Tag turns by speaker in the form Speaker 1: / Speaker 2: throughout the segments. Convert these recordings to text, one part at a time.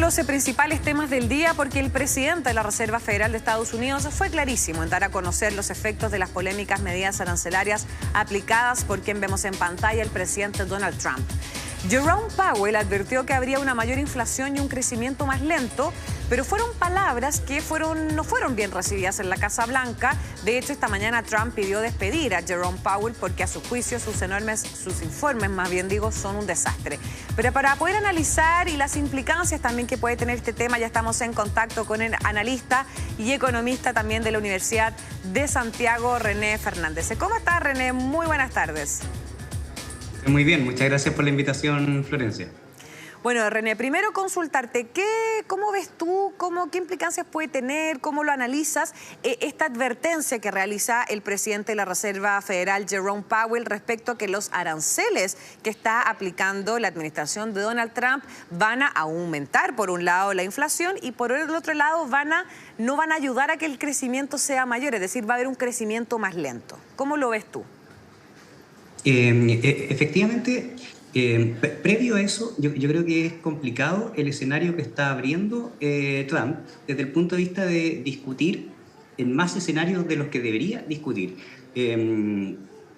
Speaker 1: los principales temas del día, porque el presidente de la Reserva Federal de Estados Unidos fue clarísimo en dar a conocer los efectos de las polémicas medidas arancelarias aplicadas por quien vemos en pantalla, el presidente Donald Trump. Jerome Powell advirtió que habría una mayor inflación y un crecimiento más lento, pero fueron palabras que no fueron bien recibidas en la Casa Blanca. De hecho, esta mañana Trump pidió despedir a Jerome Powell porque a su juicio sus informes, son un desastre. Pero para poder analizar y las implicancias también que puede tener este tema, ya estamos en contacto con el analista y economista también de la Universidad de Santiago, René Fernández. ¿Cómo estás, René? Muy buenas tardes.
Speaker 2: Muy bien, muchas gracias por la invitación, Florencia.
Speaker 1: Bueno, René, primero consultarte, ¿cómo ves tú, qué implicancias puede tener, cómo lo analizas esta advertencia que realiza el presidente de la Reserva Federal, Jerome Powell, respecto a que los aranceles que está aplicando la administración de Donald Trump van a aumentar, por un lado, la inflación y por el otro lado no van a ayudar a que el crecimiento sea mayor, es decir, va a haber un crecimiento más lento? ¿Cómo lo ves tú?
Speaker 2: Efectivamente, previo a eso, yo creo que es complicado el escenario que está abriendo Trump desde el punto de vista de discutir en más escenarios de los que debería discutir.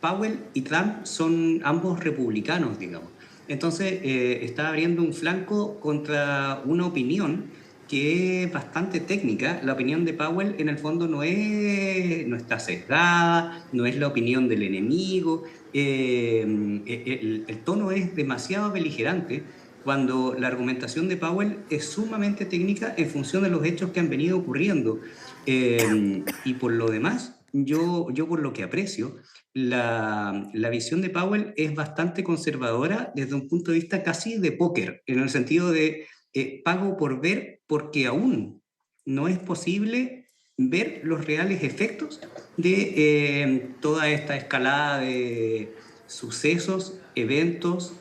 Speaker 2: Powell y Trump son ambos republicanos, digamos. Entonces, está abriendo un flanco contra una opinión que es bastante técnica. La opinión de Powell, en el fondo, no está sesgada, no es la opinión del enemigo. El tono es demasiado beligerante cuando la argumentación de Powell es sumamente técnica en función de los hechos que han venido ocurriendo. Y por lo demás, yo por lo que aprecio, la visión de Powell es bastante conservadora desde un punto de vista casi de póker, en el sentido de pago por ver, porque aún no es posible ver los reales efectos de toda esta escalada de sucesos, eventos,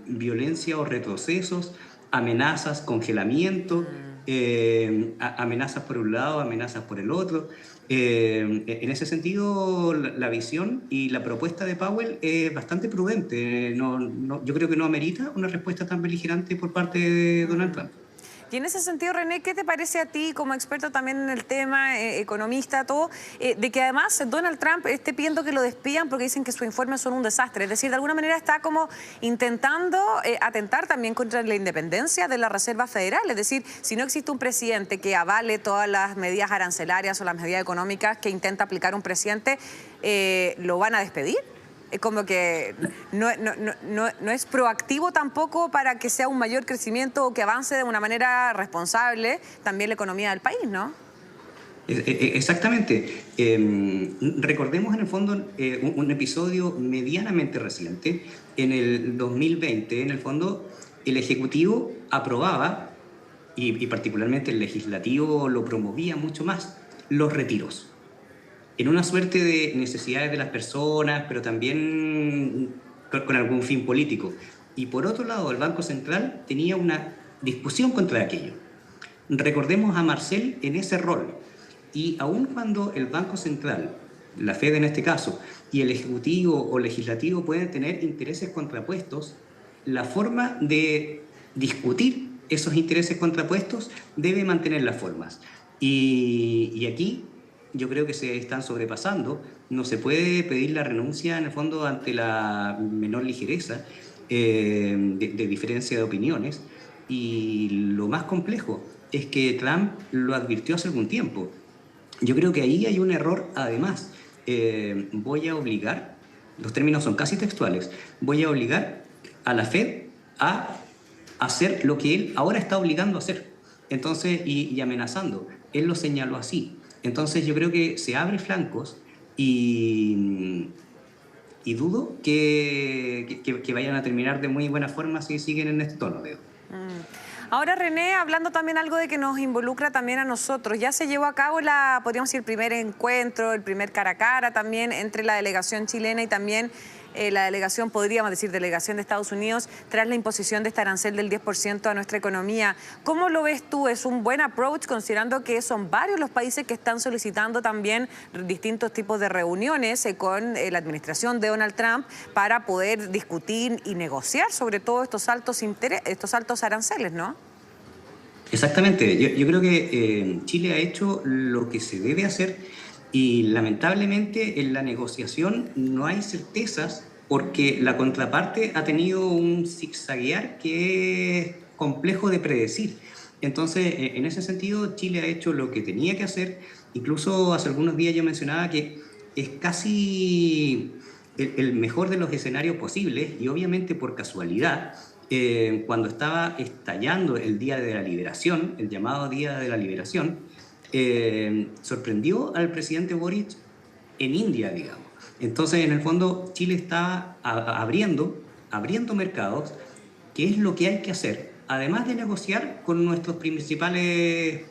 Speaker 2: violencia o retrocesos, amenazas, congelamiento, amenazas por un lado, amenazas por el otro. En ese sentido, la visión y la propuesta de Powell es bastante prudente. Yo creo que no amerita una respuesta tan beligerante por parte de Donald Trump.
Speaker 1: Y en ese sentido, René, ¿qué te parece a ti, como experto también en el tema, economista, todo, de que además Donald Trump esté pidiendo que lo despidan porque dicen que sus informes son un desastre? Es decir, de alguna manera está como intentando atentar también contra la independencia de la Reserva Federal. Es decir, si no existe un presidente que avale todas las medidas arancelarias o las medidas económicas que intenta aplicar un presidente, ¿lo van a despedir? Es como que no es proactivo tampoco para que sea un mayor crecimiento o que avance de una manera responsable también la economía del país, ¿no?
Speaker 2: Exactamente. Recordemos en el fondo un episodio medianamente reciente. En el 2020, en el fondo, el Ejecutivo aprobaba, y particularmente el Legislativo lo promovía mucho más, los retiros. En una suerte de necesidades de las personas, pero también con algún fin político. Y por otro lado, el Banco Central tenía una discusión contra aquello. Recordemos a Marcel en ese rol. Y aun cuando el Banco Central, la Fed en este caso, y el Ejecutivo o Legislativo pueden tener intereses contrapuestos, la forma de discutir esos intereses contrapuestos debe mantener las formas. Y aquí yo creo que se están sobrepasando. No se puede pedir la renuncia, en el fondo, ante la menor ligereza de diferencia de opiniones. Y lo más complejo es que Trump lo advirtió hace algún tiempo. Yo creo que ahí hay un error, además. Voy a obligar, los términos son casi textuales, voy a obligar a la Fed a hacer lo que él ahora está obligando a hacer. Entonces, y amenazando. Él lo señaló así. Entonces yo creo que se abre flancos y dudo que vayan a terminar de muy buena forma si siguen en este tono, Leo.
Speaker 1: Ahora, René, hablando también algo de que nos involucra también a nosotros, ya se llevó a cabo podríamos decir, el primer encuentro, el primer cara a cara también entre la delegación chilena y también la delegación, podríamos decir, delegación de Estados Unidos, tras la imposición de este arancel del 10% a nuestra economía. ¿Cómo lo ves tú? ¿Es un buen approach, considerando que son varios los países que están solicitando también distintos tipos de reuniones con la administración de Donald Trump para poder discutir y negociar sobre todo estos altos aranceles, ¿no?
Speaker 2: Exactamente, yo creo que Chile ha hecho lo que se debe hacer y lamentablemente en la negociación no hay certezas porque la contraparte ha tenido un zigzaguear que es complejo de predecir. Entonces, en ese sentido, Chile ha hecho lo que tenía que hacer. Incluso hace algunos días yo mencionaba que es casi el mejor de los escenarios posibles y obviamente por casualidad cuando estaba estallando el Día de la Liberación, el llamado Día de la Liberación, sorprendió al presidente Boric en India, digamos. Entonces, en el fondo, Chile está abriendo mercados, que es lo que hay que hacer, además de negociar con nuestros principales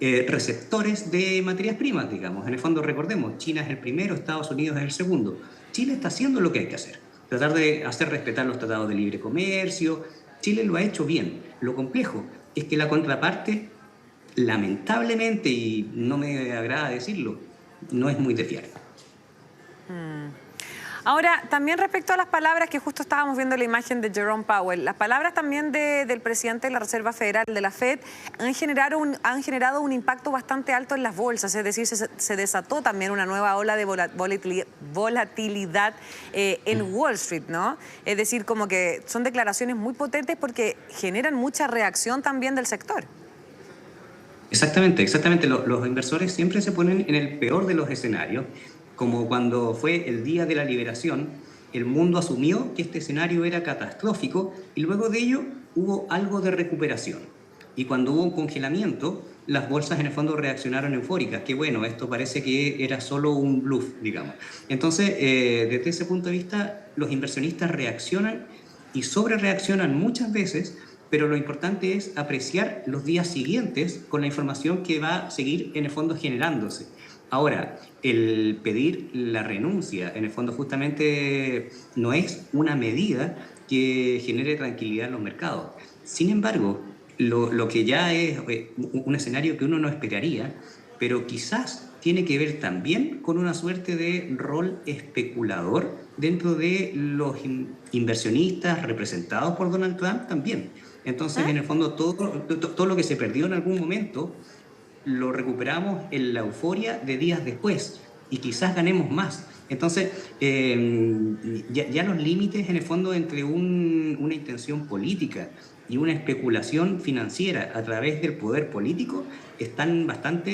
Speaker 2: receptores de materias primas, digamos. En el fondo, recordemos, China es el primero, Estados Unidos es el segundo. Chile está haciendo lo que hay que hacer, tratar de hacer respetar los tratados de libre comercio. Chile lo ha hecho bien. Lo complejo es que la contraparte, lamentablemente, y no me agrada decirlo, no es muy de fiar.
Speaker 1: Ahora, también respecto a las palabras que justo estábamos viendo la imagen de Jerome Powell, las palabras también del presidente de la Reserva Federal, de la Fed, han generado un impacto bastante alto en las bolsas, es decir, se desató también una nueva ola de volatilidad en Wall Street, ¿no? Es decir, como que son declaraciones muy potentes porque generan mucha reacción también del sector.
Speaker 2: Exactamente. Los inversores siempre se ponen en el peor de los escenarios, como cuando fue el Día de la Liberación, el mundo asumió que este escenario era catastrófico y luego de ello hubo algo de recuperación. Y cuando hubo un congelamiento, las bolsas en el fondo reaccionaron eufóricas, que bueno, esto parece que era solo un bluff, digamos. Entonces, desde ese punto de vista, los inversionistas reaccionan y sobrereaccionan muchas veces, pero lo importante es apreciar los días siguientes con la información que va a seguir en el fondo generándose. Ahora, el pedir la renuncia, en el fondo justamente no es una medida que genere tranquilidad en los mercados. Sin embargo, lo que ya es un escenario que uno no esperaría, pero quizás tiene que ver también con una suerte de rol especulador dentro de los inversionistas representados por Donald Trump también. Entonces, en el fondo, todo lo que se perdió en algún momento lo recuperamos en la euforia de días después y quizás ganemos más. Entonces, ya los límites en el fondo entre una intención política y una especulación financiera a través del poder político están bastante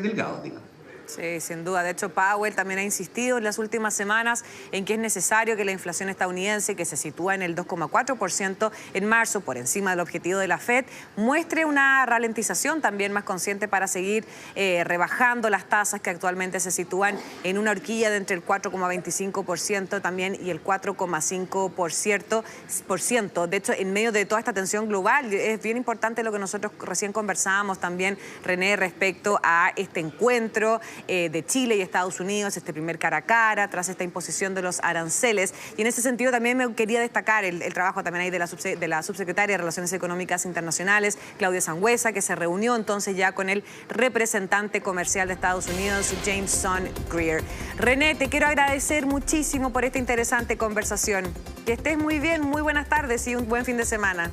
Speaker 2: delgados, digamos.
Speaker 1: Sí, sin duda. De hecho, Powell también ha insistido en las últimas semanas en que es necesario que la inflación estadounidense, que se sitúa en el 2,4% en marzo, por encima del objetivo de la Fed, muestre una ralentización también más consciente para seguir rebajando las tasas que actualmente se sitúan en una horquilla de entre el 4,25% también y el 4,5%. De hecho, en medio de toda esta tensión global, es bien importante lo que nosotros recién conversábamos también, René, respecto a este encuentro de Chile y Estados Unidos, este primer cara a cara, tras esta imposición de los aranceles. Y en ese sentido también me quería destacar el trabajo también ahí de la subsecretaria de Relaciones Económicas Internacionales, Claudia Sangüesa, que se reunió entonces ya con el representante comercial de Estados Unidos, Jameson Greer. René, te quiero agradecer muchísimo por esta interesante conversación. Que estés muy bien, muy buenas tardes y un buen fin de semana.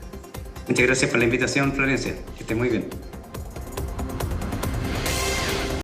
Speaker 2: Muchas gracias por la invitación, Florencia. Que estés muy bien.